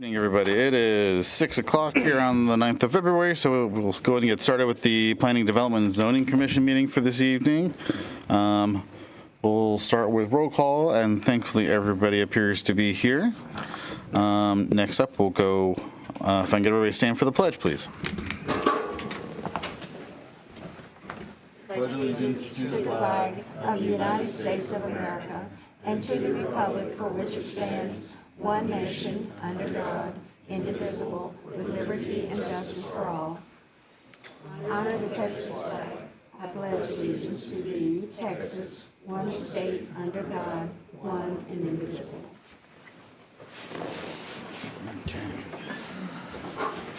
Evening, everybody. It is 6 o'clock here on the 9th of February, so we'll go ahead and get started with the Planning Development and Zoning Commission meeting for this evening. We'll start with roll call, and thankfully everybody appears to be here. Next up, we'll go, if I can get everybody to stand for the pledge, please. Pledge allegiance to the flag of the United States of America and to the republic for which it stands, one nation, under God, indivisible, with liberty and justice for all. Honor the Texas flag. I pledge allegiance to thee, Texas, one state, under God, one and indivisible. Okay.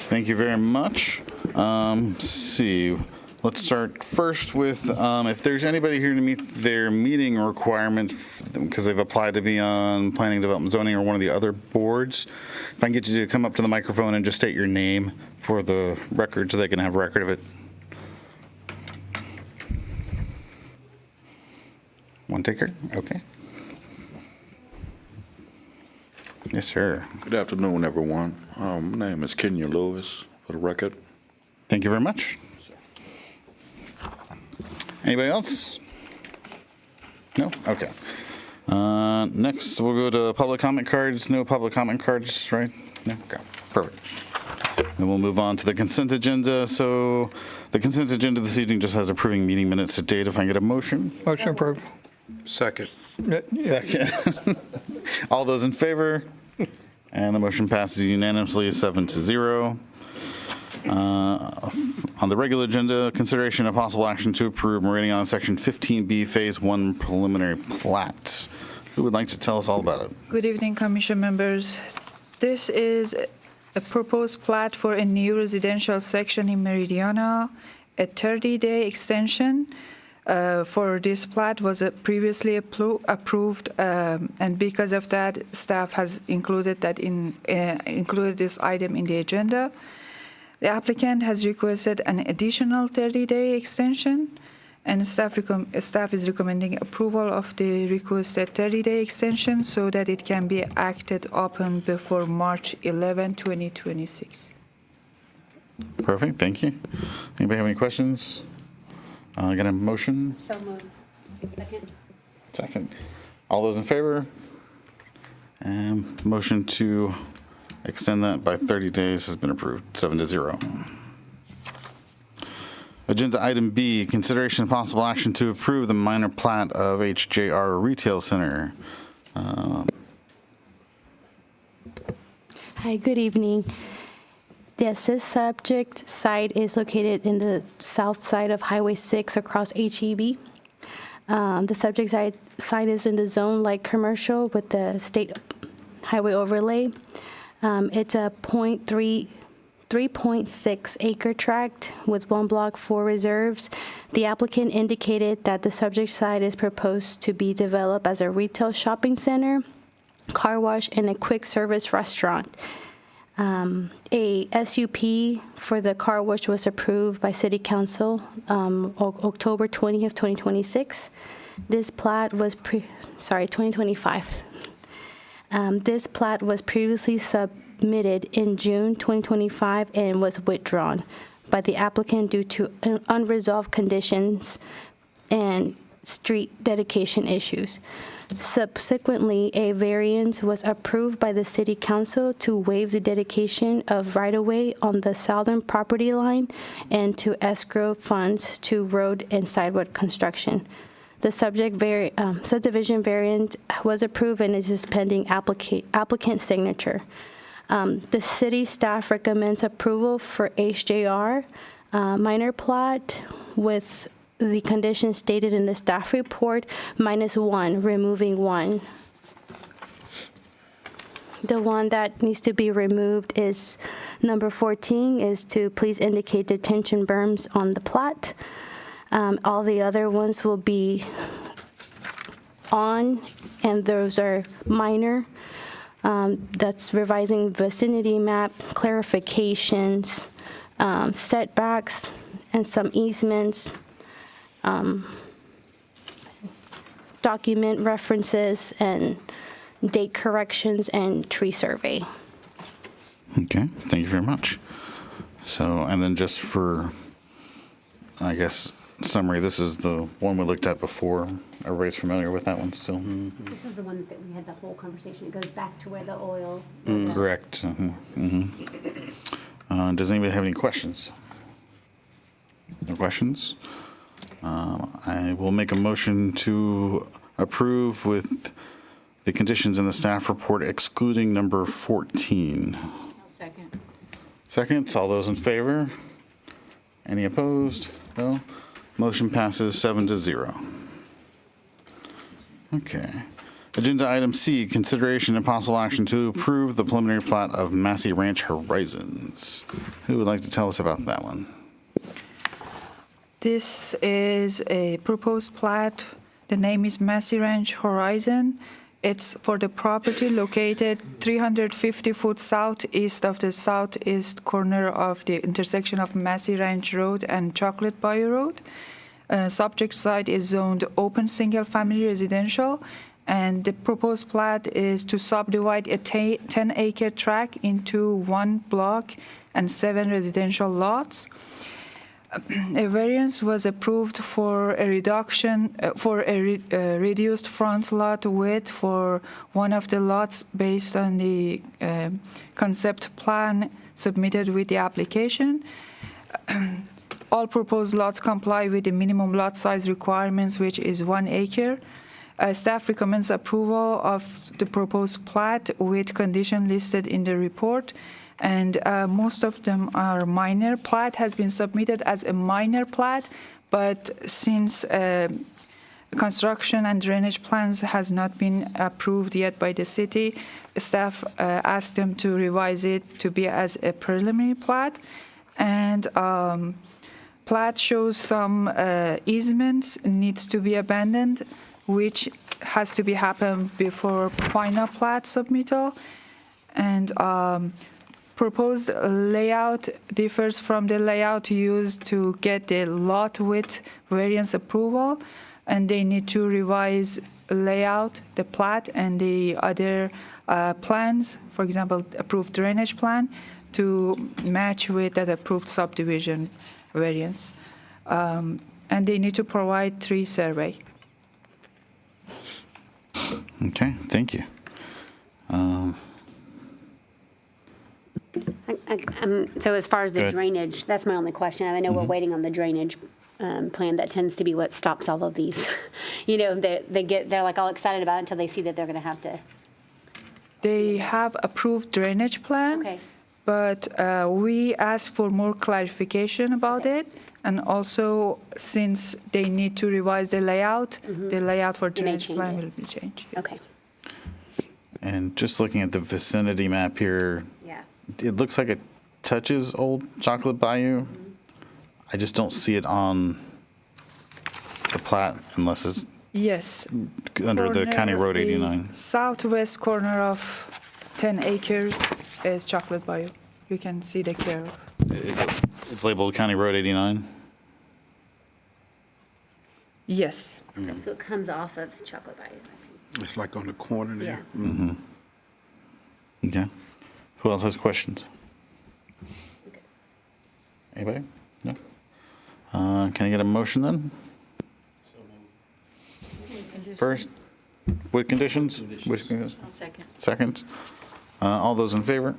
Thank you very much. Let's see. Let's start first with if there's anybody here to meet their meeting requirement because they've applied to be on Planning, Development, Zoning, or one of the other boards. If I can get you to come up to the microphone and just state your name for the record so they can have record of it. One taker? Okay. Yes, sir. Good afternoon, everyone. My name is Kenya Lewis, for the record. Thank you very much. Anybody else? No? Okay. Next, we'll go to public comment cards. No public comment cards, right? No? Okay. Perfect. Then we'll move on to the consent agenda. So the consent agenda this evening just has approving meeting minutes to date. If I can get a motion? Motion approved. Second. Second. All those in favor? And the motion passes unanimously 7-0. On the regular agenda, consideration of possible action to approve meridian on Section 15B Phase 1 preliminary plat. Who would like to tell us all about it? Good evening, Commission members. This is a proposed plat for a new residential section in Meridiana, a 30-day extension. For this plat was previously approved, and because of that, staff has included this item in the agenda. The applicant has requested an additional 30-day extension, and staff is recommending approval of the requested 30-day extension so that it can be acted upon before March 11, 2026. Perfect, thank you. Anybody have any questions? Got a motion? So moved. Second. Second. All those in favor? And motion to extend that by 30 days has been approved, 7-0. Agenda item B, consideration of possible action to approve the minor plat of HJR Retail Center. Hi, good evening. Yes, this subject site is located in the south side of Highway 6 across HEB. The subject site is in the zone light commercial with the state highway overlay. It's a 3.6 acre tract with 1 block, 4 reserves. The applicant indicated that the subject site is proposed to be developed as a retail shopping center, car wash, and a quick service restaurant. A SUP for the car wash was approved by City Council October 20th, 2026. This plat was 2025. This plat was previously submitted in June 2025 and was withdrawn by the applicant due to unresolved conditions and street dedication issues. Subsequently, a variance was approved by the City Council to waive the dedication of right-of-way on the southern property line and to escrow funds to road and sidewalk construction. The subdivision variant was approved and is pending applicant signature. The city staff recommends approval for HJR minor plat with the conditions stated in the staff report -1, removing 1. The one that needs to be removed is number 14, is to please indicate detention berms on the plat. All the other ones will be on, and those are minor. That's revising vicinity map, clarifications, setbacks, and some easements, document references, and date corrections, and tree survey. Okay, thank you very much. So, and then just for, I guess, summary, this is the one we looked at before. Everybody's familiar with that one still? This is the one that we had the whole conversation. It goes back to where the oil. Correct. Does anybody have any questions? No questions? I will make a motion to approve with the conditions in the staff report excluding number 14. I'll second. Seconds, all those in favor? Any opposed? No? Motion passes 7-0. Okay. Agenda item C, consideration and possible action to approve the preliminary plat of Massey Ranch Horizons. Who would like to tell us about that one? This is a proposed plat. The name is Massey Ranch Horizon. It's for the property located 350 foot southeast of the southeast corner of the intersection of Massey Ranch Road and Chocolate Bayou Road. Subject site is zoned open single-family residential, and the proposed plat is to subdivide a 10-acre tract into 1 block and 7 residential lots. A variance was approved for a reduction for a reduced front lot width for one of the lots based on the concept plan submitted with the application. All proposed lots comply with the minimum lot size requirements, which is 1 acre. Staff recommends approval of the proposed plat with condition listed in the report, and most of them are minor. Plat has been submitted as a minor plat, but since construction and drainage plans has not been approved yet by the city, staff asked them to revise it to be as a preliminary plat. And plat shows some easements needs to be abandoned, which has to be happen before final plat submittal. And proposed layout differs from the layout used to get the lot width variance approval, and they need to revise layout, the plat, and the other plans, for example, approved drainage plan, to match with that approved subdivision variance. And they need to provide 3 survey. Okay, thank you. So as far as Go the ahead. drainage, that's my only question. I know we're waiting on the drainage plan. That tends to be what stops all of these. You know, they're like all excited about it until they see that they're going to have to. They have approved drainage plan. Okay. But we asked for more clarification about Okay. it, and also since they need to revise the layout for They may drainage change plan it. will be changed. yes. Okay. And just looking at the vicinity map here, Yeah. it looks like it touches Old Chocolate Bayou. I just don't see it on the plat unless it's Yes. under the County Corner- Road the 89. Southwest corner of 10 acres is Chocolate Bayou. You can see the curve. It's labeled County Road 89? Yes. So it comes off of Chocolate Bayou. I see. It's like on the corner Yeah. there. Okay. Who else has questions? Okay. Anybody? No? Can I get a motion then? First, with conditions? With conditions? I'll second. Seconds. All those in favor?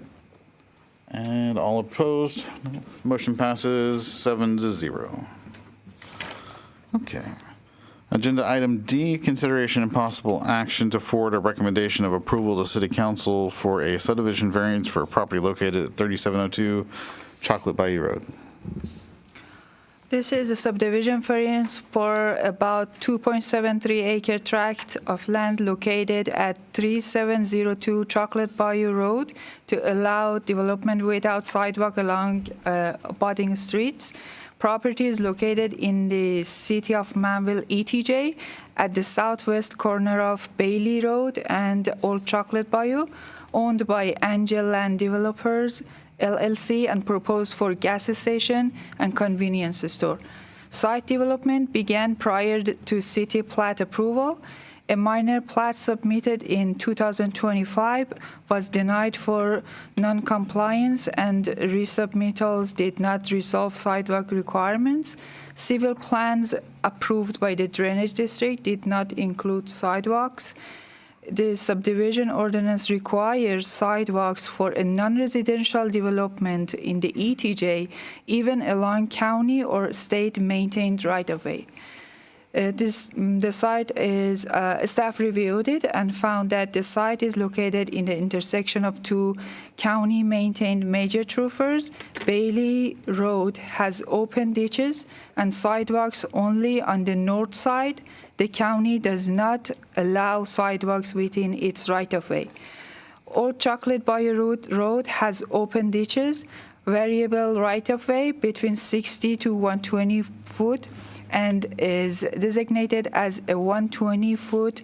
And all opposed? No. Motion passes 7-0. Okay. Agenda item D, consideration and possible action to forward a recommendation of approval to City Council for a subdivision variance for a property located at 3702 Chocolate Bayou Road. This is a subdivision variance for about 2.73 acre tract of land located at 3702 Chocolate Bayou Road to allow development without sidewalk along abutting streets. Property is located in the city of Manvel, ETJ, at the southwest corner of Bailey Road and Old Chocolate Bayou, owned by Angel Land Developers, LLC, and proposed for gas station and convenience store. Site development began prior to city plat approval. A minor plat submitted in 2025 was denied for non-compliance, and resubmittals did not resolve sidewalk requirements. Civil plans approved by the Drainage District did not include sidewalks. The subdivision ordinance requires sidewalks for a non-residential development in the ETJ, even along county or state-maintained right-of-way. The site is, staff reviewed it and found that the site is located in the intersection of two county-maintained major thoroughfares. Bailey Road has open ditches and sidewalks only on the north side. The county does not allow sidewalks within its right-of-way. Old Chocolate Bayou Road has open ditches, variable right-of-way between 60 to 120 foot, and is designated as a 120-foot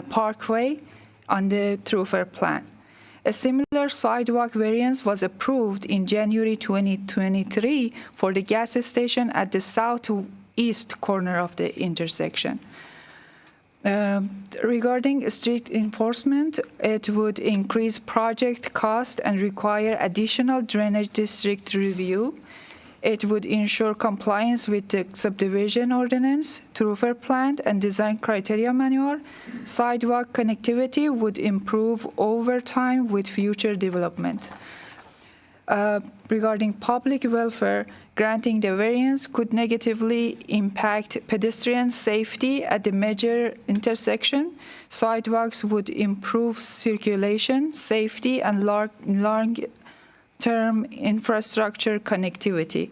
parkway on the thoroughfare plan. A similar sidewalk variance was approved in January 2023 for the gas station at the southeast corner of the intersection. Regarding strict enforcement, it would increase project cost and require additional drainage district review. It would ensure compliance with the subdivision ordinance, thoroughfare plan, and design criteria manual. Sidewalk connectivity would improve over time with future development. Regarding public welfare, granting the variance could negatively impact pedestrian safety at the major intersection. Sidewalks would improve circulation, safety, and long-term infrastructure connectivity.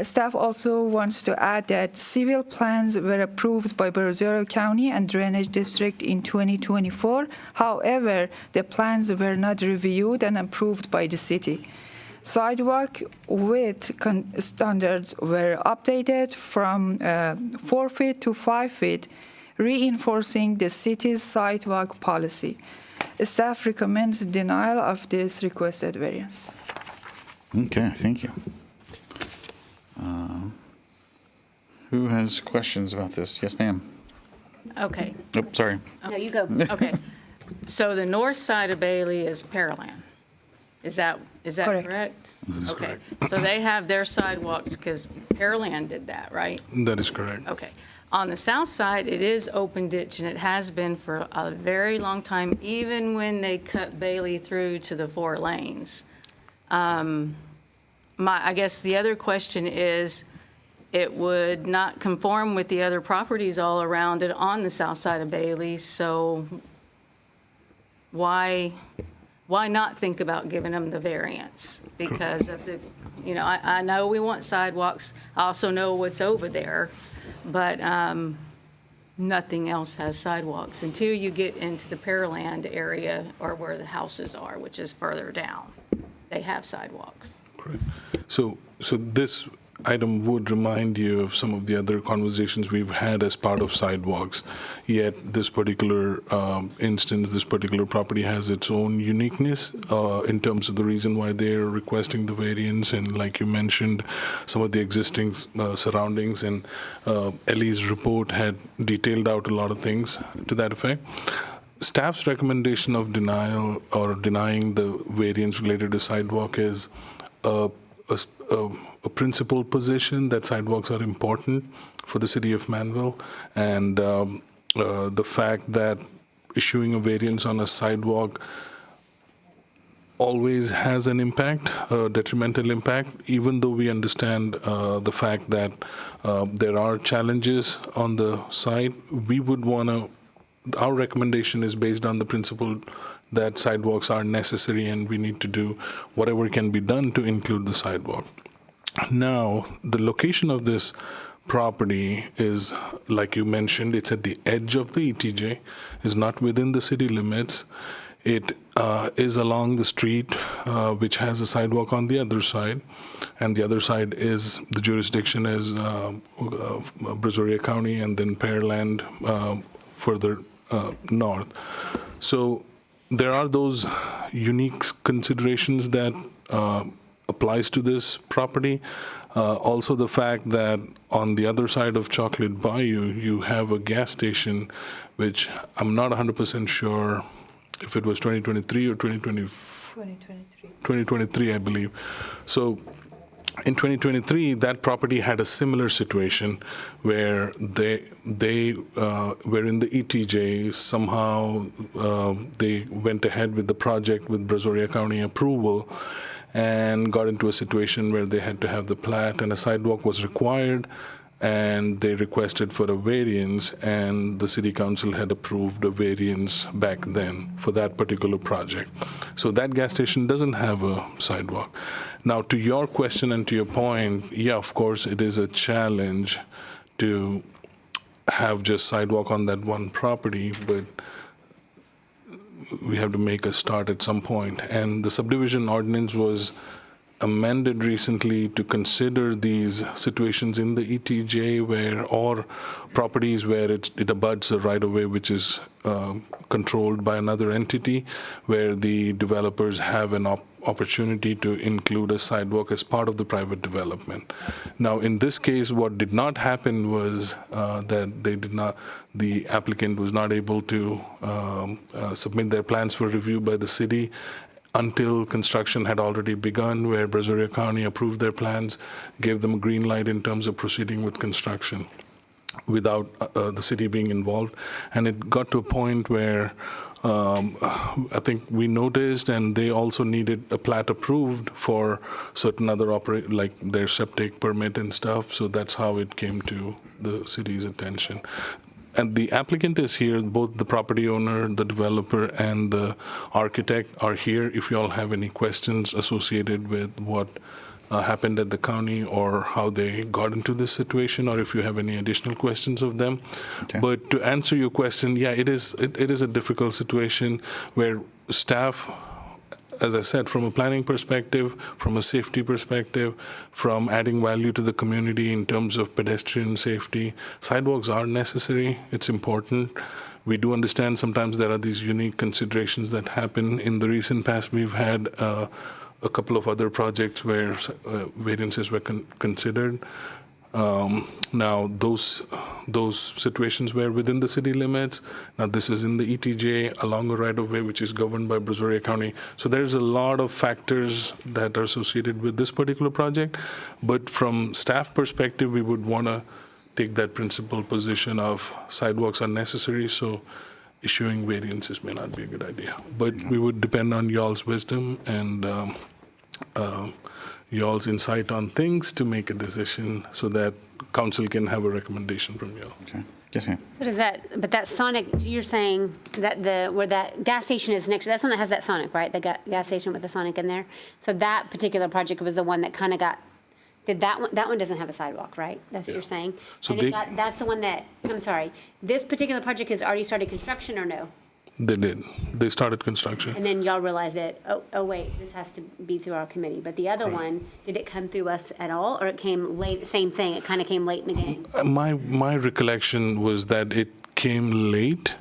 Staff also wants to add that civil plans were approved by Brazoria County and Drainage District in 2024. However, the plans were not reviewed and approved by the city. Sidewalk width standards were updated from 4 feet to 5 feet, reinforcing the city's sidewalk policy. Staff recommends denial of this requested variance. Okay, thank you. Who has questions about this? Yes, ma'am. Okay, Oh, sorry. No, you go. okay. So the north side of Bailey is Pearland. Is that Correct. correct? Okay, so they have their sidewalks because Pearland did that, right? That is correct. Okay. On the south side, it is open ditch, and it has been for a very long time, even when they cut Bailey through to the 4 lanes. I guess the other question is, it would not conform with the other properties all around it on the south side of Bailey, so why not think about giving them the variance? Because of the, I know we want sidewalks, I also know what's over there, but nothing else has sidewalks until you get into the Pearland area or where the houses are, which is further down. They have sidewalks. Correct. So this item would remind you of some of the other conversations we've had as part of sidewalks. Yet this particular instance, this particular property has its own uniqueness in terms of the reason why they're requesting the variance. And like you mentioned, some of the existing surroundings, and Ellie's report had detailed out a lot of things to that effect. Staff's recommendation of denial or denying the variance related to sidewalk is a principled position that sidewalks are important for the city of Manvel, and the fact that issuing a variance on a sidewalk always has an impact, a detrimental impact, even though we understand the fact that there are challenges on the site. We would want to, our recommendation is based on the principle that sidewalks are necessary and we need to do whatever can be done to include the sidewalk. Now, the location of this property is, like you mentioned, it's at the edge of the ETJ, is not within the city limits. It is along the street, which has a sidewalk on the other side, and the other side is, the jurisdiction is Brazoria County and then Pearland further north. So there are those unique considerations that applies to this property. Also, the fact that on the other side of Chocolate Bayou, you have a gas station, which I'm not 100% sure if it was 2023 or 2023, I believe. So in 2023, that property had a similar situation where they were in the ETJ. Somehow they went ahead with the project with Brazoria County approval and got into a situation where they had to have the plat and a sidewalk was required, and they requested for a variance, and the city council had approved a variance back then for that particular project. So that gas station doesn't have a sidewalk. Now, to your question and to your point, yeah, of course, it is a challenge to have just sidewalk on that one property, but we have to make a start at some point. And the subdivision ordinance was amended recently to consider these situations in the ETJ or properties where it abuts a right-of-way which is controlled by another entity, where the developers have an opportunity to include a sidewalk as part of the private development. Now, in this case, what did not happen was that the applicant was not able to submit their plans for review by the city until construction had already begun, where Brazoria County approved their plans, gave them a green light in terms of proceeding with construction without the city being involved. And it got to a point where I think we noticed, and they also needed a plat approved for certain other like their septic permit and stuff. So that's how it came to the city's attention. And the applicant is here, both the property owner, the developer, and the architect are here. If you all have any questions associated with what happened at the county or how they got into this situation, or if you have any additional questions of them. Okay. But to answer your question, yeah, it is a difficult situation where staff, as I said, from a planning perspective, from a safety perspective, from adding value to the community in terms of pedestrian safety, sidewalks are necessary. It's important. We do understand sometimes there are these unique considerations that happen. In the recent past, we've had a couple of other projects where variances were considered. Now, those situations were within the city limits. Now, this is in the ETJ along a right-of-way, which is governed by Brazoria County. So there's a lot of factors that are associated with this particular project. But from staff perspective, we would want to take that principal position of sidewalks are necessary, so issuing variances may not be a good idea. But we would depend on y'all's wisdom and y'all's insight on things to make a decision so that council can have a recommendation from y'all. Okay. Yes, ma'am. But that Sonic, you're saying that where that gas station is next, that's one that has that Sonic, right? The gas station with the Sonic in there? So that particular project was the one that kind of that one doesn't have a sidewalk, right? That's what you're saying? So And that's the one that, I'm sorry, this particular project has already started construction or no? They did. They started construction. And then y'all realized it, oh wait, this has to be through our committee. But the other one, did it come through us at all, or it came late, same thing, it kind of came late in the game? My recollection was that it came late.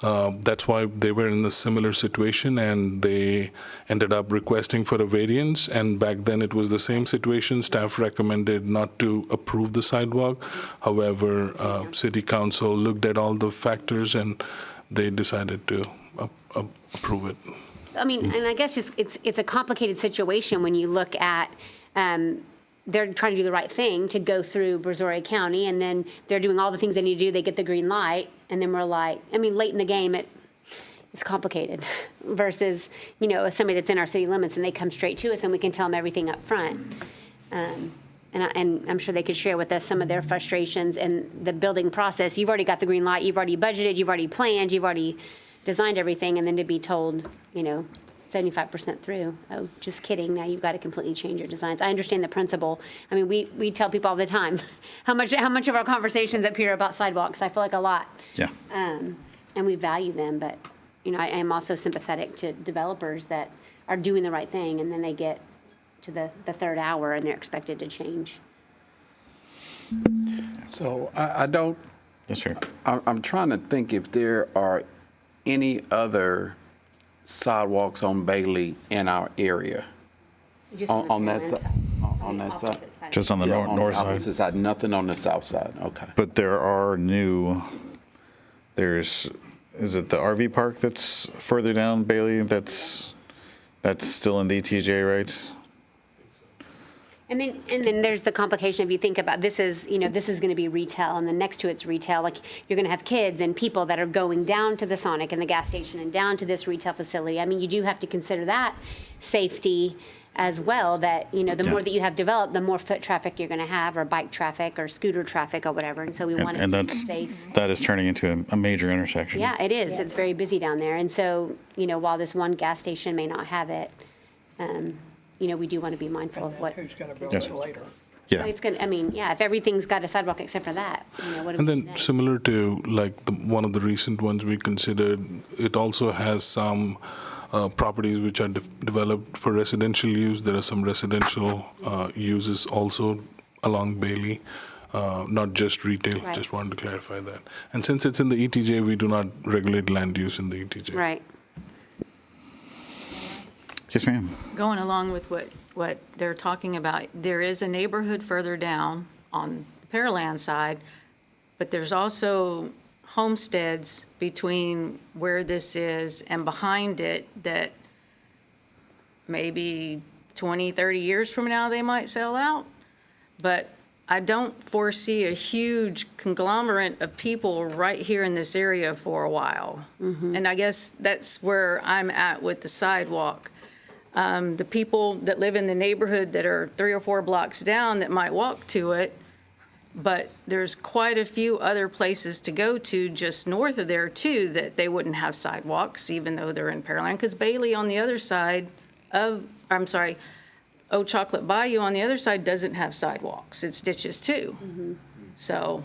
That's why they were in a similar situation, and they ended up requesting for a variance. And back then, it was the same situation. Staff recommended not to approve the sidewalk. However, City Council looked at all the factors, and they decided to approve it. I mean, and I guess just it's a complicated situation when you look at they're trying to do the right thing to go through Brazoria County, and then they're doing all the things they need to do. They get the green light, and then we're like, I mean, late in the game, it's complicated versus, somebody that's in our city limits and they come straight to us and we can tell them everything up front. And I'm sure they could share with us some of their frustrations in the building process. You've already got the green light, you've already budgeted, you've already planned, you've already designed everything, and then to be told, 75% through, oh, just kidding, now you've got to completely change your designs. I understand the principle. I mean, we tell people all the time, how much of our conversations up here are about sidewalks? I feel like a lot. Yeah. And we value them, but, I am also sympathetic to developers that are doing the right thing, and then they get to the third hour and they're expected to change. So I don't, Yes, sir. I'm trying to think if there are any other sidewalks on Bailey in our area. Just on the On that Pearland side? On that side? opposite side. Just on the Yeah, north the side. opposite side, nothing on the south side, okay. But is it the RV park that's further down, Bailey? That's still in the ETJ, right? And then there's the complication if you think about this is going to be retail, and then next to it's retail. Like you're going to have kids and people that are going down to the Sonic and the gas station and down to this retail facility. I mean, you do have to consider that safety as well. That the more that you have developed, the more foot traffic you're going to have, or bike traffic, or scooter traffic, or whatever. And so we want it And to be that's safe. that is turning into a major intersection. Yeah, it is. It's very busy down there. And so while this one gas station may not have it, we do want to be mindful of what. Who's going to build Yes. it later? Yeah. It's going to, if everything's got a sidewalk except for that, what do And we do then next? similar to like one of the recent ones we considered, it also has some properties which are developed for residential use. There are some residential uses also along Bailey, not just retail. Right. Just wanted to clarify that. And since it's in the ETJ, we do not regulate land use in the ETJ. Right. Yes, ma'am. Going along with what they're talking about, there is a neighborhood further down on the Pearland side, but there's also homesteads between where this is and behind it that maybe 20, 30 years from now, they might sell out. But I don't foresee a huge conglomerate of people right here in this area for a while. And I guess that's where I'm at with the sidewalk. The people that live in the neighborhood that are 3 or 4 blocks down that might walk to it, but there's quite a few other places to go to just north of there too that they wouldn't have sidewalks, even though they're in Pearland. Because Bailey on the other side Old Chocolate Bayou on the other side doesn't have sidewalks. It's ditches too. So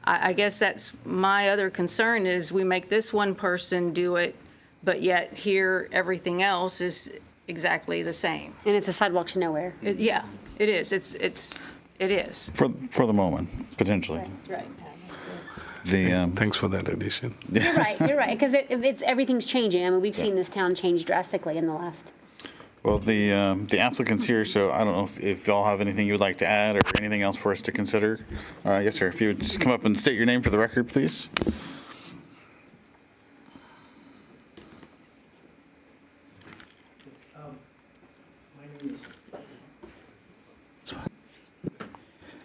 I guess that's my other concern is we make this one person do it, but yet here everything else is exactly the same. And it's a sidewalk to nowhere. Yeah, it is. It is. For the moment, potentially. Right. Thanks for that addition. You're right, because it's everything's changing. I mean, we've seen this town change drastically in the last. Well, the applicant's here, so I don't know if y'all have anything you would like to add or anything else for us to consider. Yes, sir. If you would just come up and state your name for the record, please.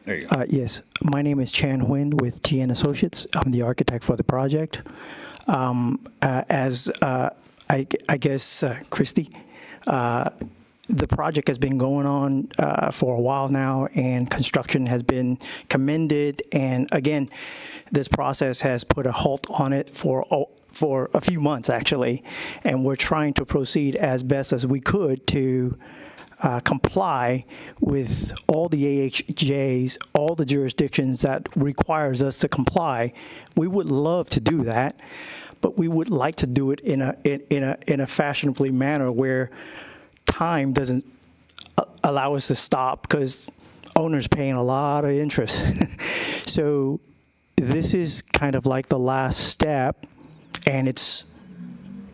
There you go. Yes, my name is Chan Huynh with GN Associates. I'm the architect for the project. I guess, Christy, the project has been going on for a while now, and construction has been commended. And again, this process has put a halt on it for a few months, actually. And we're trying to proceed as best as we could to comply with all the AHJs, all the jurisdictions that requires us to comply. We would love to do that, but we would like to do it in a fashionably manner where time doesn't allow us to stop because owners paying a lot of interest. So this is kind of like the last step, and it's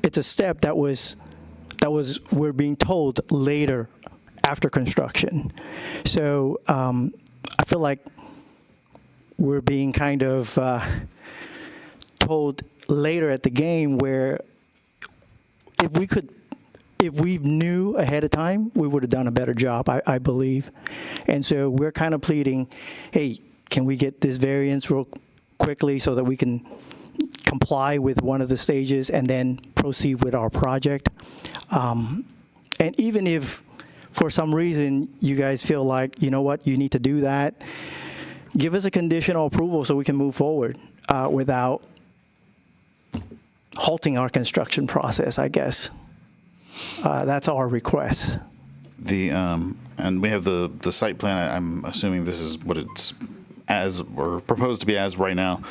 a step that was we're being told later after construction. So I feel like we're being kind of told later at the game, where if we knew ahead of time, we would have done a better job, I believe. And so we're kind of pleading, hey, can we get this variance real quickly so that we can comply with one of the stages and then proceed with our project? And even if for some reason you guys feel like, you know what, you need to do that, give us a conditional approval so we can move forward without halting our construction process, I guess. That's our request. And we have the site plan. I'm assuming this is what it's as or proposed to be as right now.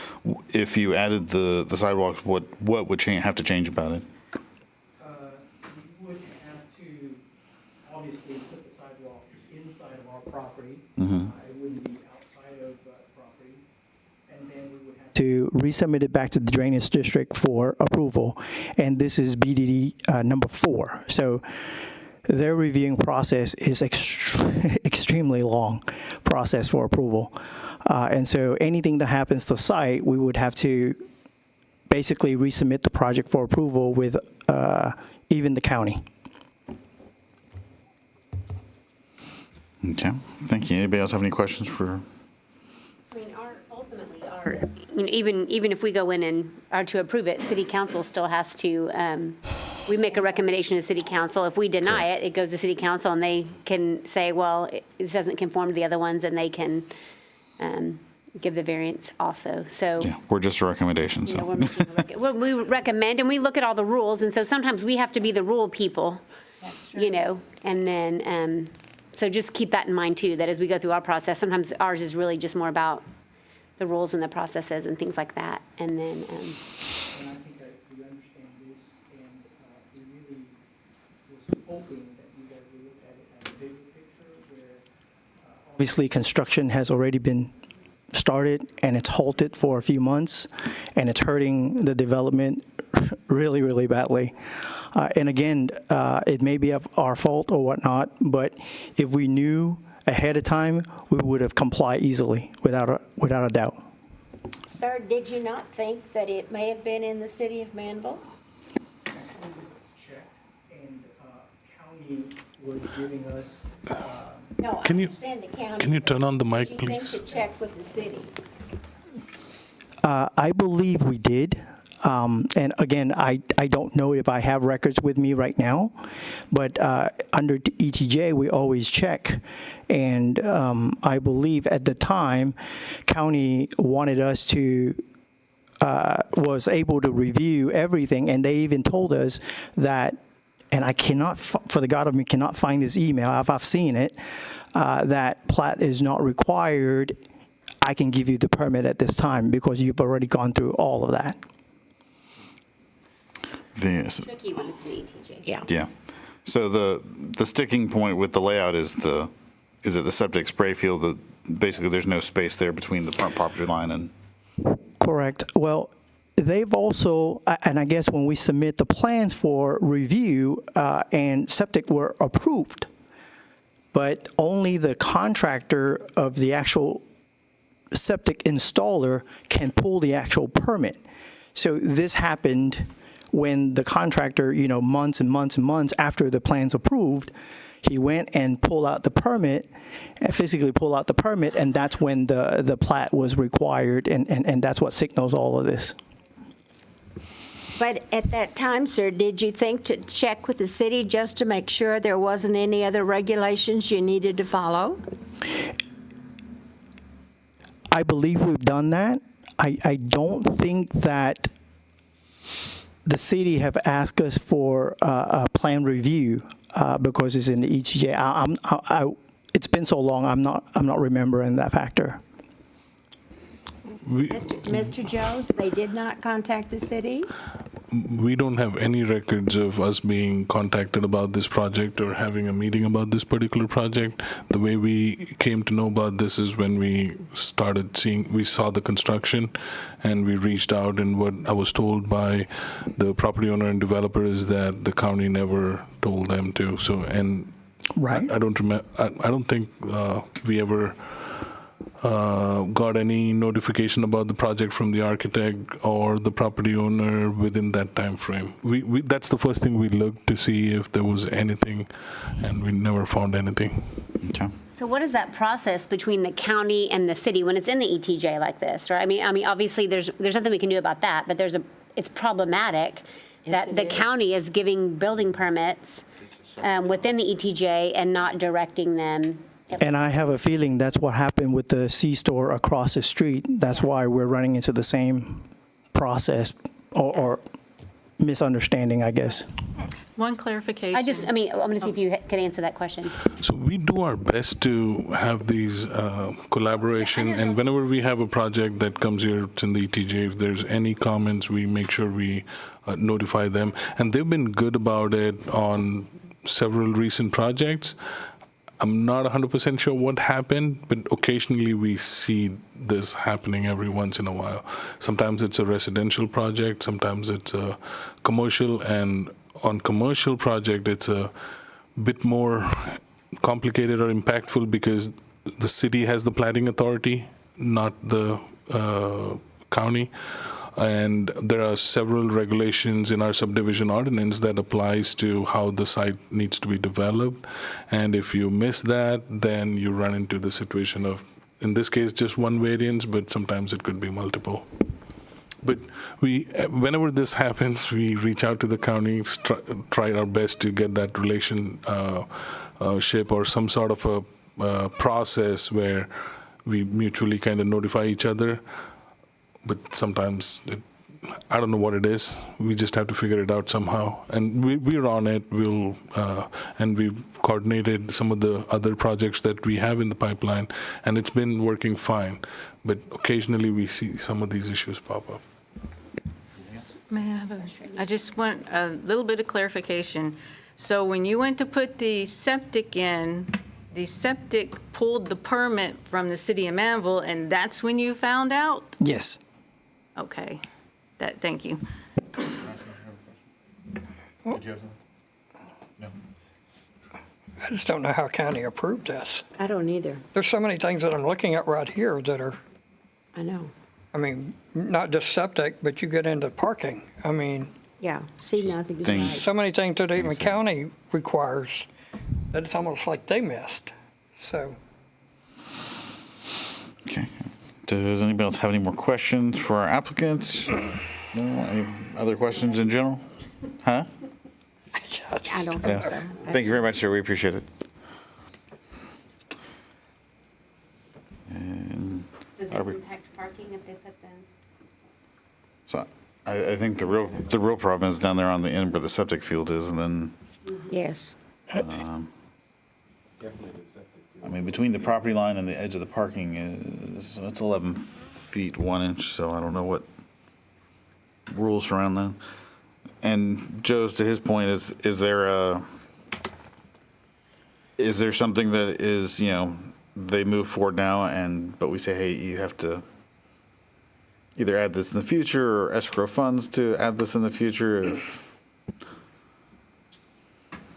If you added the sidewalks, what would have to change about it? You would have to obviously put the sidewalk inside of our property. Mm-hmm. It wouldn't be outside of property. And then we would have to resubmit it back to the drainage district for approval. And this is BDD number 4. So their reviewing process is extremely long process for approval. And so anything that happens to site, we would have to basically resubmit the project for approval with even the county. Okay, thank you. Anybody else have any questions for? I mean, ultimately, even if we go in and are to approve it, city council still has to, we make a recommendation to city council. If we deny it, it goes to city council and they can say, well, this doesn't conform to the other ones, and they can give the variance also. So. Yeah, we're just a recommendation, You know, so. well, we recommend, and we look at all the rules, and so sometimes we have to be the rule people, you know, and then, so just keep that in mind too, that as we go through our process, sometimes ours is really just more about the rules and the processes and things like that, and then, And I think that we understand this, and we really was hoping that you guys would look at it as a bigger picture where obviously construction has already been started and it's halted for a few months and it's hurting the development really, really badly. And again, it may be our fault or whatnot, but if we knew ahead of time, we would have complied easily without a doubt. Sir, did you not think that it may have been in the city of Manvel? And county was giving us. No, I Can you- understand the county. Can you turn on the Did mic, you please? think to check with the city? I believe we did. And again, I don't know if I have records with me right now, but under ETJ, we always check. And I believe at the time, county wanted us to, was able to review everything. And they even told us that, and I cannot, for the God of me, cannot find this email, if I've seen it, that plat is not required. I can give you the permit at this time because you've already gone through all of that. tricky when it's in the ETJ. Yeah. Yeah. So the sticking point with the layout is it the septic spray field? Basically, there's no space there between the front property line and. Correct. Well, they've also, and I guess when we submit the plans for review and septic were approved, but only the contractor of the actual septic installer can pull the actual permit. So this happened when the contractor, months and months and months after the plan's approved, he went and pulled out the permit, physically pulled out the permit, and that's when the plat was required, and that's what signals all of this. But at that time, sir, did you think to check with the city just to make sure there wasn't any other regulations you needed to follow? I believe we've done that. I don't think that the city have asked us for a plan review because it's in the ETJ. It's been so long, I'm not remembering that factor. Mr. Jones, they did not contact the city? We don't have any records of us being contacted about this project or having a meeting about this particular project. The way we came to know about this is when we saw the construction and we reached out, and what I was told by the property owner and developer is that the county never told them to. So, and Right. I don't think we ever got any notification about the project from the architect or the property owner within that time frame. We that's the first thing we looked to see if there was anything, and we never found anything. Okay. So what is that process between the county and the city when it's in the ETJ like this, right? I mean, obviously, there's nothing we can do about that, but it's problematic that it the is. county is giving building permits within the ETJ and not directing them. And I have a feeling that's what happened with the C-store across the street. That's why we're running into the same process or misunderstanding, I guess. One clarification. I'm going to see if you could answer that question. So we do our best to have these collaboration, and whenever we have a project that comes here in the ETJ, if there's any comments, we make sure we notify them. And they've been good about it on several recent projects. I'm not 100% sure what happened, but occasionally we see this happening every once in a while. Sometimes it's a residential project, sometimes it's a commercial, and on commercial project, it's a bit more complicated or impactful because the city has the planning authority, not the county. And there are several regulations in our subdivision ordinance that applies to how the site needs to be developed. And if you miss that, then you run into the situation of, in this case, just one variance, but sometimes it could be multiple. But whenever this happens, we reach out to the county, try our best to get that relationship or some sort of a process where we mutually kind of notify each other. But sometimes, I don't know what it is. We just have to figure it out somehow. And we're on it. And we've coordinated some of the other projects that we have in the pipeline, and it's been working fine. But occasionally we see some of these issues pop up. I just want a little bit of clarification. So when you went to put the septic in, the septic pulled the permit from the city of Manvel, and that's when you found out? Yes. Okay, thank you. Did you have something? No. I just don't know how county approved this. I don't either. There's so many things that I'm looking at right here that are, I know. I mean, not just septic, but you get into parking. I mean, Yeah, see, now I think it's things- right. so many things that even county requires that it's almost like they missed. So, Okay. Does anybody else have any more questions for our applicants? No? Any other questions in general? Huh? I don't Yeah. think so. Thank you very much, sir. We appreciate it. And Does Are it we- impact parking if they put them? so I think the real problem is down there on the end where the septic field is, and then, Yes. I mean, between the property line and the edge of the parking is, it's 11 feet 1 inch, so I don't know what rules surround that. And Joe's, to his point, is there something that is, they move forward now but we say, hey, you have to either add this in the future or escrow funds to add this in the future?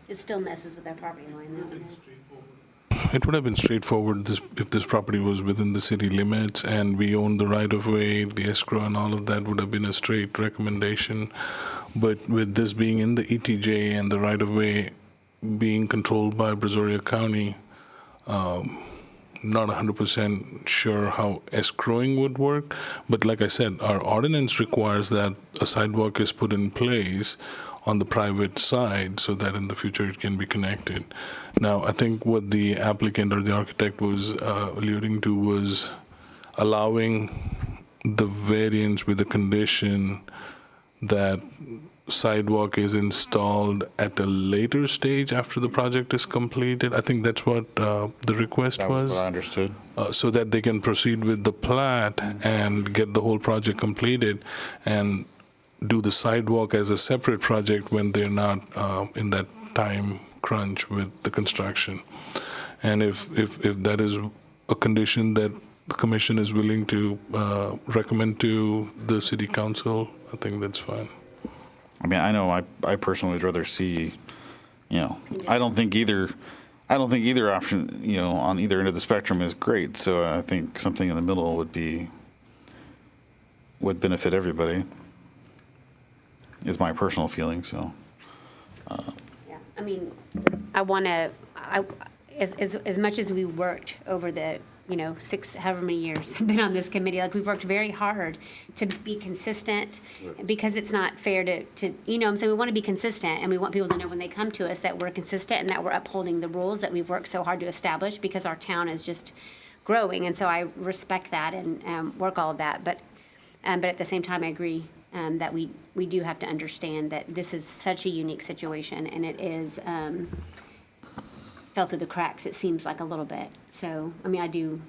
It still messes with their property line, though. It would have been straightforward if this property was within the city limits and we owned the right-of-way, the escrow and all of that would have been a straight recommendation. But with this being in the ETJ and the right-of-way being controlled by Brazoria County, not 100% sure how escrowing would work. But like I said, our ordinance requires that a sidewalk is put in place on the private side so that in the future it can be connected. Now, I think what the applicant or the architect was alluding to was allowing the variance with the condition that sidewalk is installed at a later stage after the project is completed. I think that's what the request That was was. what I understood. So that they can proceed with the plat and get the whole project completed and do the sidewalk as a separate project when they're not in that time crunch with the construction. And if that is a condition that the commission is willing to recommend to the city council, I think that's fine. I mean, I know I personally would rather see, I don't think either option, on either end of the spectrum is great. So I think something in the middle would benefit everybody, is my personal feeling, so. Yeah, I mean, as much as we worked over the, however many years I've been on this committee, like we've worked very hard to be consistent because it's not fair to I'm saying we want to be consistent and we want people to know when they come to us that we're consistent and that we're upholding the rules that we've worked so hard to establish because our town is just growing. And so I respect that and work all of that. But at the same time, I agree that we do have to understand that this is such a unique situation and it is fell through the cracks, it seems like a little bit. So, I mean, I do,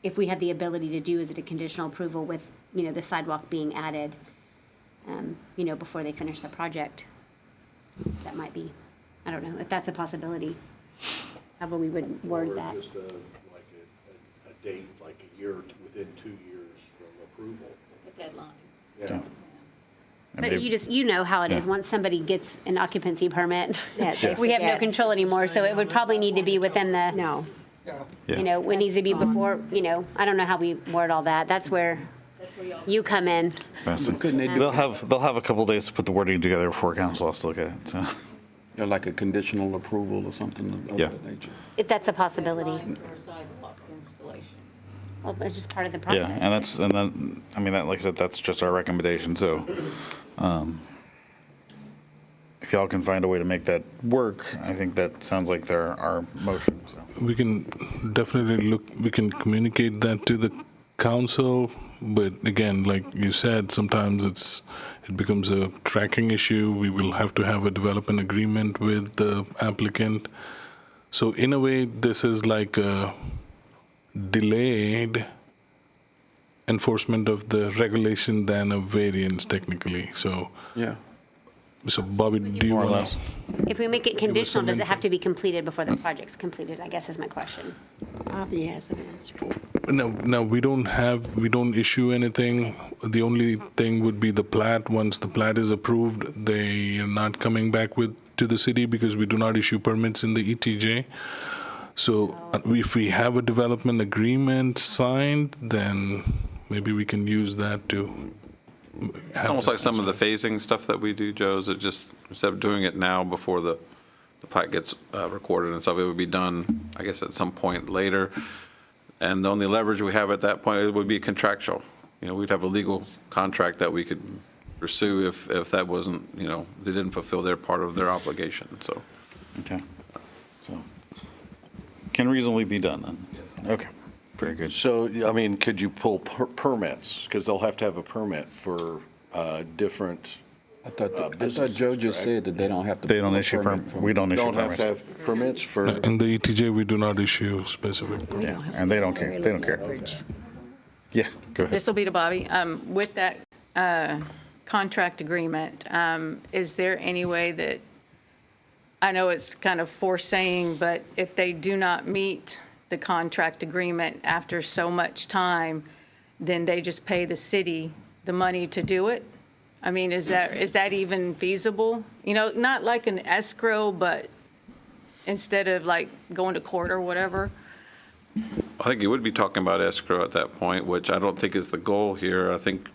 if we have the ability to do, is it a conditional approval with, the sidewalk being added, before they finish the project? That might be, I don't know, if that's a possibility, however we would word that. Or just like a date, like a year, within 2 years from approval. The deadline. Yeah. But you know how it is. Yeah. Once somebody gets an occupancy permit, they we have no forget. control anymore. So it would probably need to be within the, No. you know, it needs to be before, you know, I don't know how we word all that. That's where you come in. Couldn't they do They'll have a couple days to put the wording together before council has to look at it, so. like a conditional approval or something of Yeah. that nature? If that's a possibility. Or sidewalk installation. Well, it's just part of the Yeah, process. and then, I mean, that, like I said, that's just our recommendation, so, if y'all can find a way to make that work, I think that sounds like our motion, so. We can definitely we can communicate that to the council, but again, like you said, sometimes it becomes a tracking issue. We will have to have a development agreement with the applicant. So in a way, this is like a delayed enforcement of the regulation than a variance technically. So, Yeah. so Bobby, do you More or want less. to? If we make it conditional, does it input. have to be completed before the project's completed, I guess is my question. Bobby has an answer. No, we don't issue anything. The only thing would be the plat. Once the plat is approved, they are not coming back to the city because we do not issue permits in the ETJ. So if we have a development agreement signed, then maybe we can use that to have. Almost like some of the phasing stuff that we do, Joe, is it just, instead of doing it now before the plat gets recorded and stuff, it would be done, I guess, at some point later. And the only leverage we have at that point, it would be contractual. You know, we'd have a legal contract that we could pursue if that wasn't, you know, they didn't fulfill their part of their obligation, so. Okay. So, can reasonably be done then? Okay, very good. So, I mean, could you pull permits? Because they'll have to have a permit for different I thought businesses, Joe just right? said that they don't have to. They don't pull a issue permit from- we don't issue Don't have permits. to have permits for, In the ETJ, we do not issue specific permits. Yeah, and they don't care, they don't care. Yeah, go ahead. This will be to Bobby. With that contract agreement, is there any way that, I know it's kind of foresaying, but if they do not meet the contract agreement after so much time, then they just pay the city the money to do it? I mean, is that even feasible? You know, not like an escrow, but instead of like going to court or whatever? I think you would be talking about escrow at that point, which I don't think is the goal here. I think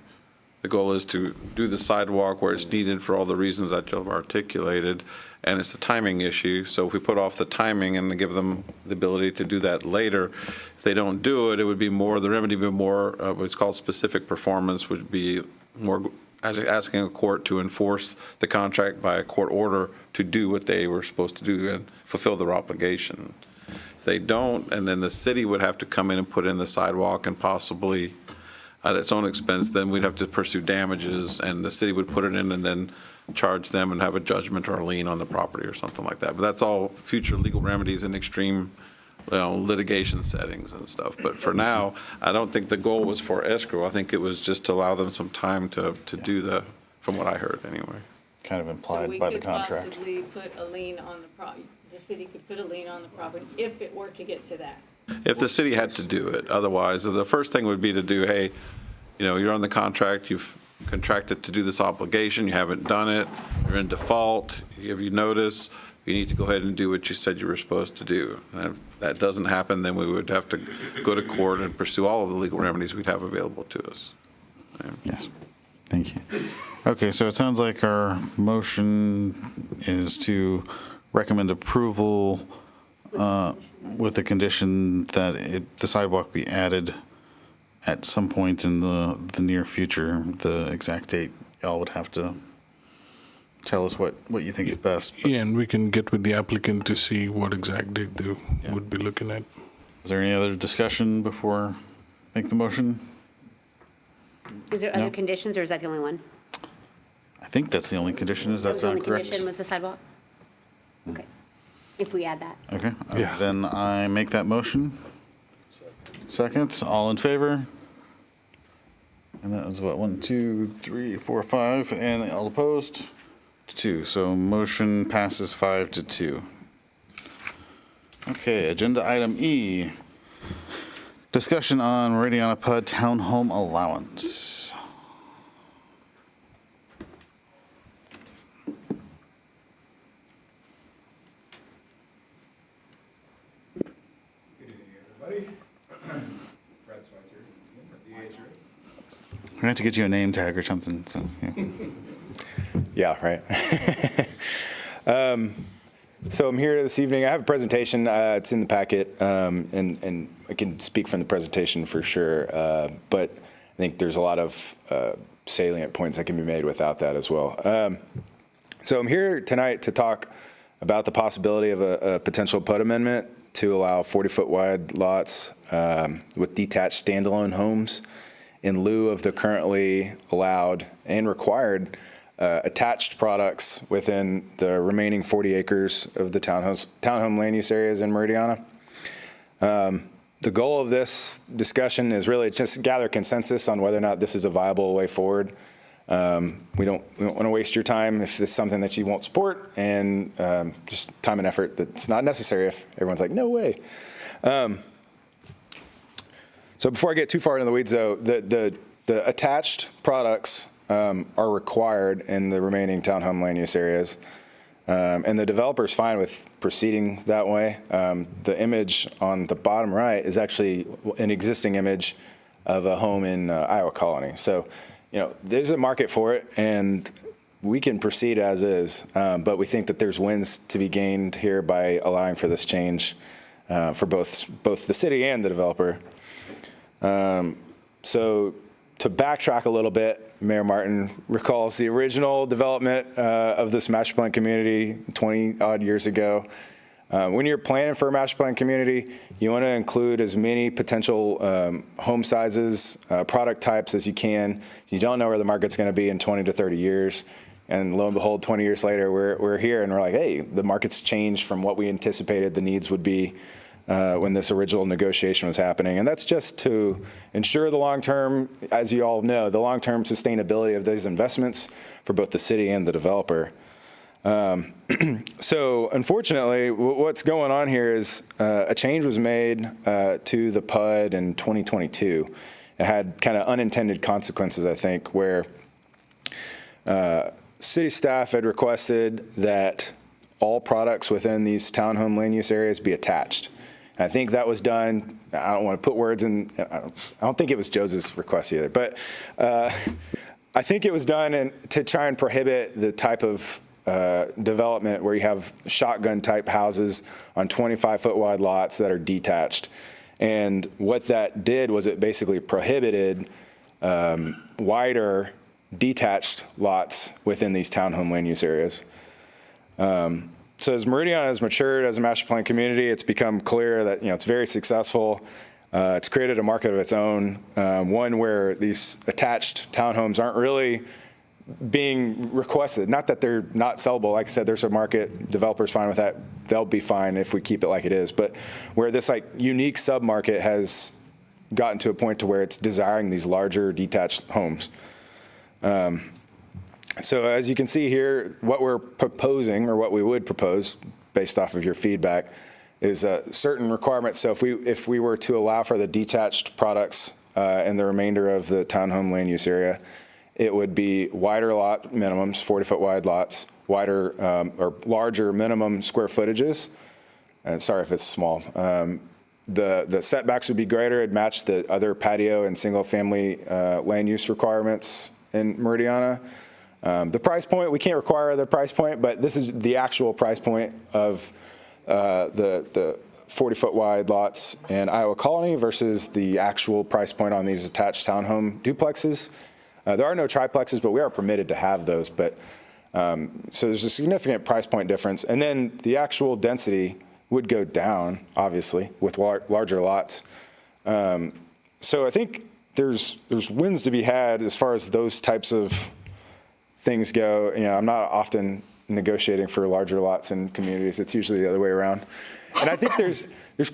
the goal is to do the sidewalk where it's needed for all the reasons that you've articulated, and it's a timing issue. So if we put off the timing and give them the ability to do that later, if they don't do it, it would be more, the remedy would be more, what's called specific performance, would be more asking a court to enforce the contract by a court order to do what they were supposed to do and fulfill their obligation. If they don't, and then the city would have to come in and put in the sidewalk and possibly at its own expense, then we'd have to pursue damages, and the city would put it in and then charge them and have a judgment or a lien on the property or something like that. But that's all future legal remedies in extreme, you know, litigation settings and stuff. But for now, I don't think the goal was for escrow. I think it was just to allow them some time to do from what I heard anyway. Kind of implied by the contract. So we could possibly put a lien on the property, the city could put a lien on the property if it were to get to that. If the city had to do it, otherwise, the first thing would be to do, hey, you know, you're on the contract, you've contracted to do this obligation, you haven't done it, you're in default, you notice, you need to go ahead and do what you said you were supposed to do. And if that doesn't happen, then we would have to go to court and pursue all of the legal remedies we'd have available to us. Yes, thank you. Okay, so it sounds like our motion is to recommend approval with the condition that the sidewalk be added at some point in the near future. The exact date, y'all would have to tell us what you think is best. Yeah, and we can get with the applicant to see what exact date they would be looking at. Is there any other discussion before I make the motion? Is there No. other conditions, or is that the only one? I think that's the only condition, is that The sound only correct? condition was the sidewalk? Okay, if we add that. Okay, Yeah. then I make that motion. Seconds, all in favor? And that was what, 1, 2, 3, 4, 5, and all opposed? 2, so motion passes 5-2. Okay, agenda item E, discussion on Meridiana PUD townhome allowance. gonna have to get you a name tag or something, so, yeah. Yeah, right. So I'm here this evening. I have a presentation. It's in the packet, and I can speak from the presentation for sure. But I think there's a lot of salient points that can be made without that as well. So I'm here tonight to talk about the possibility of a potential PUD amendment to allow 40-foot wide lots with detached standalone homes in lieu of the currently allowed and required attached products within the remaining 40 acres of the townhome land use areas in Meridiana. The goal of this discussion is really just gather consensus on whether or not this is a viable way forward. We don't want to waste your time if it's something that you won't support, and just time and effort that's not necessary if everyone's like, no way. So before I get too far into the weeds, though, the attached products are required in the remaining townhome land use areas, and the developer's fine with proceeding that way. The image on the bottom right is actually an existing image of a home in Iowa Colony. So, you know, there's a market for it, and we can proceed as is, but we think that there's wins to be gained here by allowing for this change for both the city and the developer. So to backtrack a little bit, Mayor Martin recalls the original development of this master plan community 20 odd years ago. When you're planning for a master plan community, you want to include as many potential home sizes, product types as you can. You don't know where the market's going to be in 20 to 30 years. And lo and behold, 20 years later, we're here and we're like, hey, the market's changed from what we anticipated the needs would be when this original negotiation was happening. And that's just to ensure the long-term, as you all know, the long-term sustainability of these investments for both the city and the developer. So unfortunately, what's going on here is a change was made to the PUD in 2022. It had kind of unintended consequences, I think, where city staff had requested that all products within these townhome land use areas be attached. And I think that was done, I don't want to put words in, I don't think it was Joseph's request either, but I think it was done to try and prohibit the type of development where you have shotgun type houses on 25-foot wide lots that are detached. And what that did was it basically prohibited wider detached lots within these townhome land use areas. So as Meridiana has matured as a master plan community, it's become clear that, you know, it's very successful. It's created a market of its own, one where these attached townhomes aren't really being requested. Not that they're not sellable. Like I said, there's a market. Developers fine with that. They'll be fine if we keep it like it is. But where this like unique sub-market has gotten to a point to where it's desiring these larger detached homes. So as you can see here, what we're proposing, or what we would propose based off of your feedback, is certain requirements. So if we were to allow for the detached products in the remainder of the townhome land use area, it would be wider lot minimums, 40-foot wide lots, wider or larger minimum square footages. And sorry if it's small. The setbacks would be greater. It'd match the other patio and single-family land use requirements in Meridiana. The price point, we can't require the price point, but this is the actual price point of the 40-foot wide lots in Iowa Colony versus the actual price point on these attached townhome duplexes. There are no triplexes, but we are permitted to have those. But so there's a significant price point difference. And then the actual density would go down, obviously, with larger lots. So I think there's wins to be had as far as those types of things go. You know, I'm not often negotiating for larger lots in communities. It's usually the other way around. And I think there's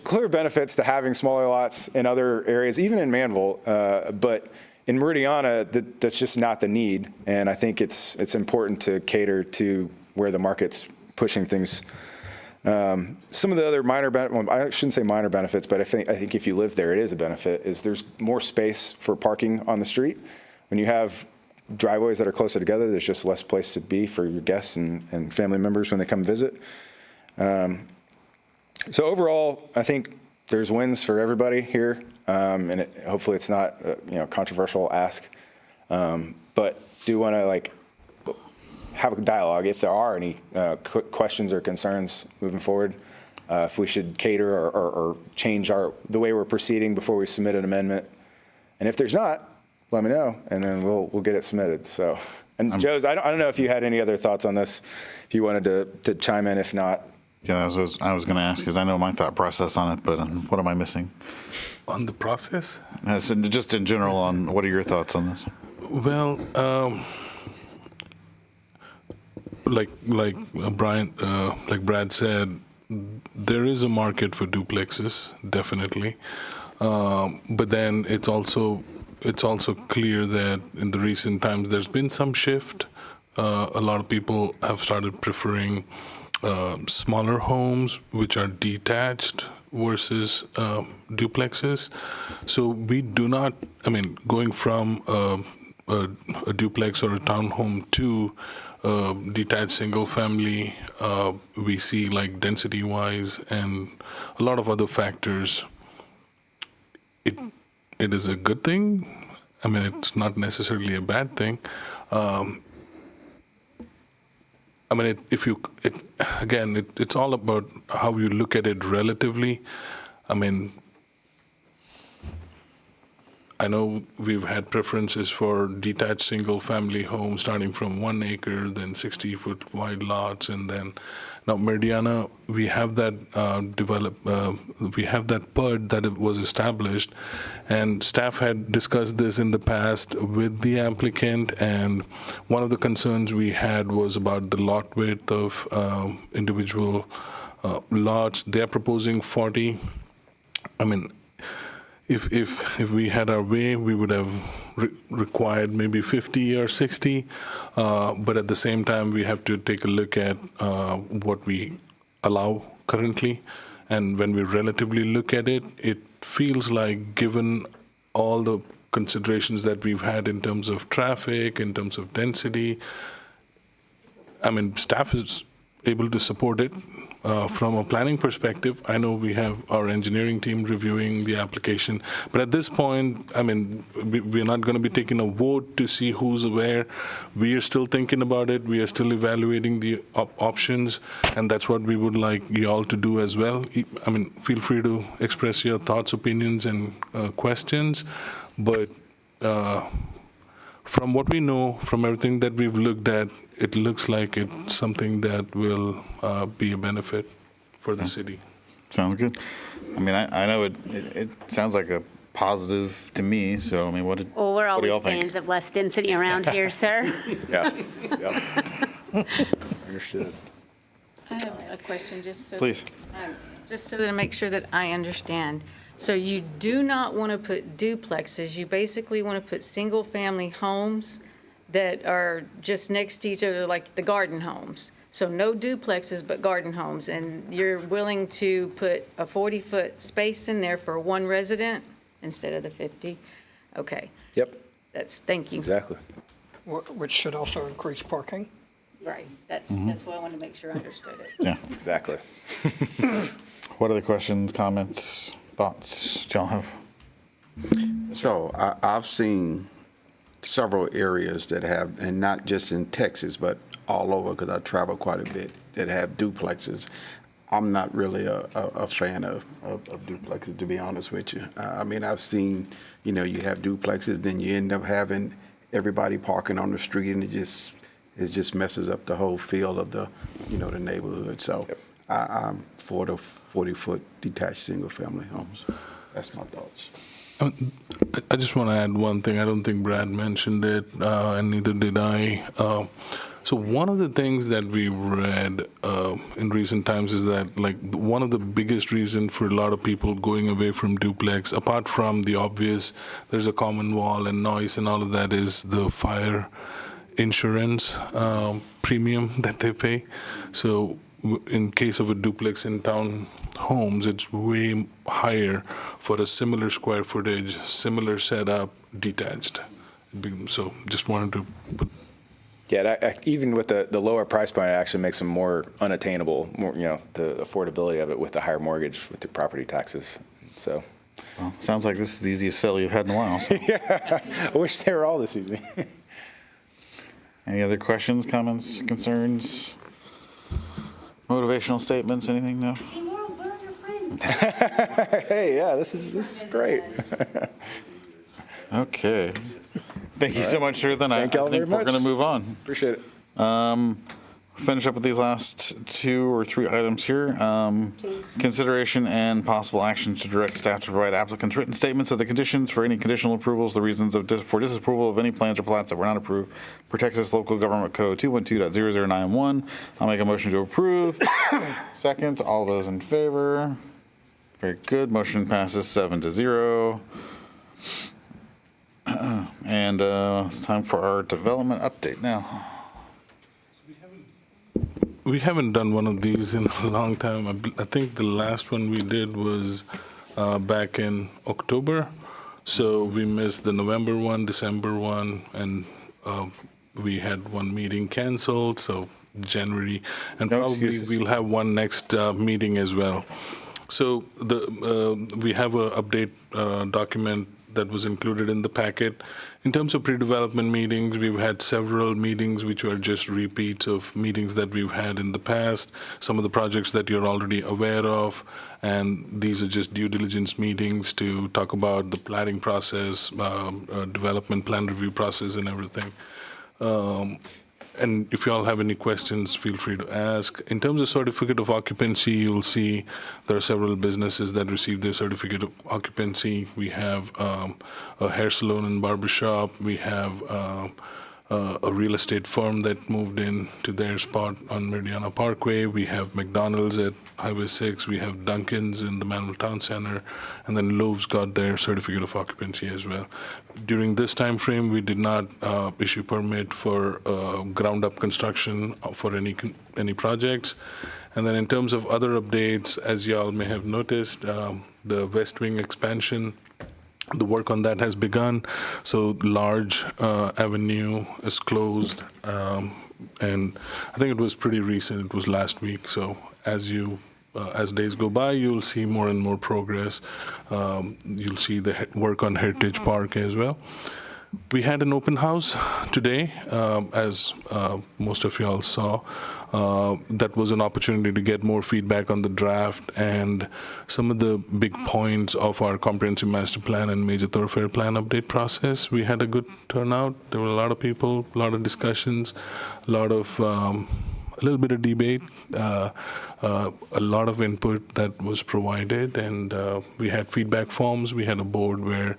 clear benefits to having smaller lots in other areas, even in Manvel, but in Meridiana, that's just not the need. And I think it's important to cater to where the market's pushing things. Some of the other minor benefits, well, I shouldn't say minor benefits, but I think if you live there, it is a benefit, is there's more space for parking on the street. When you have driveways that are closer together, there's just less place to be for your guests and family members when they come visit. So overall, I think there's wins for everybody here, and hopefully it's not a controversial ask. But do want to like have a dialogue if there are any questions or concerns moving forward. If we should cater or change the way we're proceeding before we submit an amendment. And if there's not, let me know, and then we'll get it submitted. So, and Joe's, I don't know if you had any other thoughts on this, if you wanted to chime in. If not, Yeah, I was going to ask, because I know my thought process on it, but what am I missing? On the process? Just in general, on what are your thoughts on this? Well, like Brad said, there is a market for duplexes, definitely. But then it's also clear that in the recent times there's been some shift. A lot of people have started preferring smaller homes, which are detached versus duplexes. So we do not, going from a duplex or a townhome to detached single family, we see like density wise and a lot of other factors. It is a good thing. It's not necessarily a bad thing. It's all about how you look at it relatively. I know we've had preferences for detached single-family homes starting from 1 acre, then 60-foot wide lots, and then now Meridiana, we have that we have that PUD that it was established, and staff had discussed this in the past with the applicant, and one of the concerns we had was about the lot width of individual lots. They're proposing 40. If we had our way, we would have required maybe 50 or 60, but at the same time, we have to take a look at what we allow currently. And when we relatively look at it, it feels like, given all the considerations that we've had in terms of traffic, in terms of density, staff is able to support it. From a planning perspective, I know we have our engineering team reviewing the application, but at this point, we're not going to be taking a vote to see who's where. We are still thinking about it. We are still evaluating the options, and that's what we would like you all to do as well. Feel free to express your thoughts, opinions, and questions, but from what we know, from everything that we've looked at, it looks like it's something that will be a benefit for the city. Sounds good. I know it sounds like a positive to me, so what do Well, we're what do y'all always think? fans of less density around here, sir. yeah. Understood. I have a question, just so. Please. Just so that I make sure that I understand. So you do not want to put duplexes, you basically want to put single-family homes that are just next to each other, like the garden homes. So no duplexes, but garden homes, and you're willing to put a 40-foot space in there for one resident instead of the 50? Okay. Yep. Thank you. Exactly. Which should also increase parking. Right, that's why I wanted to make sure I understood it. Yeah. Exactly. What other questions, comments, thoughts do y'all have? So I've seen several areas that have, and not just in Texas, but all over, because I travel quite a bit, that have duplexes. I'm not really a fan of duplexes, to be honest with you. I've seen, you have duplexes, then you end up having everybody parking on the street, and it just messes up the whole feel of the neighborhood. So I'm for the 40-foot detached single-family homes. That's my thoughts. I just want to add one thing. I don't think Brad mentioned it, and neither did I. So one of the things that we read in recent times is that, one of the biggest reasons for a lot of people going away from duplex, apart from the obvious, there's a common wall and noise and all of that, is the fire insurance premium that they pay. So in case of a duplex in town homes, it's way higher for a similar square footage, similar setup, detached. So just wanted to put. Yeah, even with the lower price point, it actually makes them more unattainable, the affordability of it with the higher mortgage with the property taxes. So Well, sounds like this is the easiest sale you've had in a while. So. I wish they were all this easy. Any other questions, comments, concerns, motivational statements, anything? No? Hey, yeah, this is great. Okay. Thank you so much, sir. Then I Thank y'all think very we're much. going to move on. Appreciate it. Finish up with these last 2 or 3 items here. Consideration and possible action to direct staff to provide applicants written statements of the conditions for any conditional approvals, the reasons for disapproval of any plans or plats that were not approved per Texas Local Government Code 212.0091. I'll make a motion to approve. Second, all those in favor? Very good. Motion passes 7-0. And it's time for our development update now. We haven't done one of these in a long time. I think the last one we did was back in October. So we missed the November one, December one, and we had one meeting canceled, so January. And No probably excuses. we'll have one next meeting as well. So we have an update document that was included in the packet. In terms of pre-development meetings, we've had several meetings which were just repeats of meetings that we've had in the past, some of the projects that you're already aware of, and these are just due diligence meetings to talk about the planning process, development plan review process and everything. And if you all have any questions, feel free to ask. In terms of certificate of occupancy, you'll see there are several businesses that received their certificate of occupancy. We have a hair salon and barbershop. We have a real estate firm that moved in to their spot on Meridiana Parkway. We have McDonald's at Highway 6. We have Dunkin's in the Manvel Town Center. And then Lowe's got their certificate of occupancy as well. During this time frame, we did not issue permit for ground-up construction for any projects. And then in terms of other updates, as y'all may have noticed, the West Wing expansion, the work on that has begun. So Large Avenue is closed, and I think it was pretty recent. It was last week. So as days go by, you'll see more and more progress. You'll see the work on Heritage Park as well. We had an open house today, as most of y'all saw. That was an opportunity to get more feedback on the draft and some of the big points of our comprehensive master plan and major thoroughfare plan update process. We had a good turnout. There were a lot of people, a lot of discussions, a little bit of debate, a lot of input that was provided, and we had feedback forms. We had a board where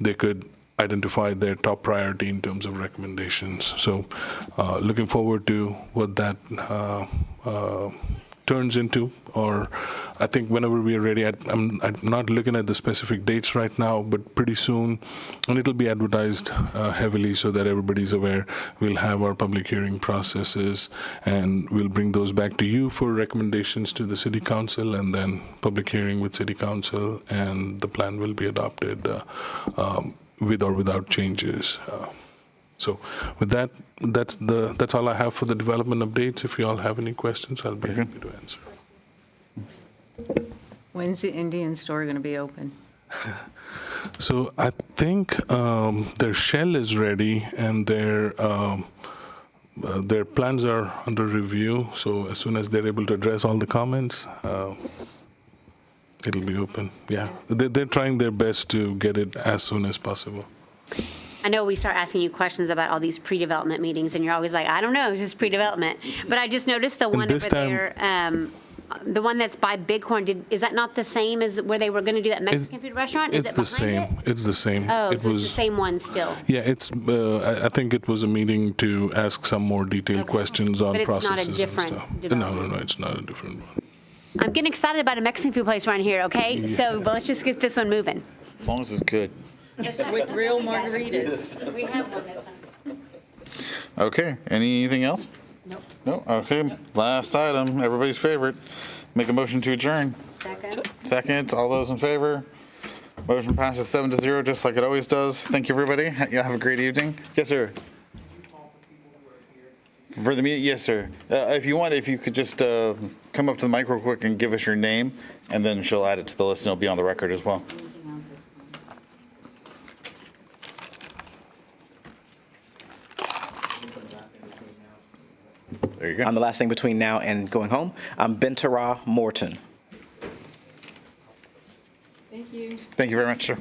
they could identify their top priority in terms of recommendations. So looking forward to what that turns into, or I think whenever we are ready. I'm not looking at the specific dates right now, but pretty soon, and it'll be advertised heavily so that everybody's aware. We'll have our public hearing processes, and we'll bring those back to you for recommendations to the City Council, and then public hearing with City Council, and the plan will be adopted with or without changes. So with that, that's all I have for the development updates. If you all have any questions, I'll be happy to answer. When's the Indian store going to be open? So I think their shell is ready, and their plans are under review. So as soon as they're able to address all the comments, it'll be open. Yeah, they're trying their best to get it as soon as possible. I know we start asking you questions about all these pre-development meetings, and you're always like, I don't know, it's just pre-development. But I just noticed the one over there, the one that's by Bighorn, is that not the same as where they were going to do that Mexican food restaurant? It's the same. It's the same. Oh, it so was it's the same one still? Yeah, it's. I think it was a meeting to ask some more detailed questions on But it's not a processes and different stuff. development. No, it's not a different one. I'm getting excited about a Mexican food place around here, okay? So but let's just get this one moving. As long as it's good. With real margaritas. We have one this time. Okay, anything else? Nope. No? Okay, last item, everybody's favorite. Make a motion to adjourn. Second. Second, all those in favor? Motion passes 7-0, just like it always does. Thank you, everybody. You have a great evening. Yes, sir. For the meeting, yes, sir. If you could just come up to the mic real quick and give us your name, and then she'll add it to the list, and it'll be on the record as well. There you go. The last thing between now and going home, Bentara Morton. Thank you very much, sir.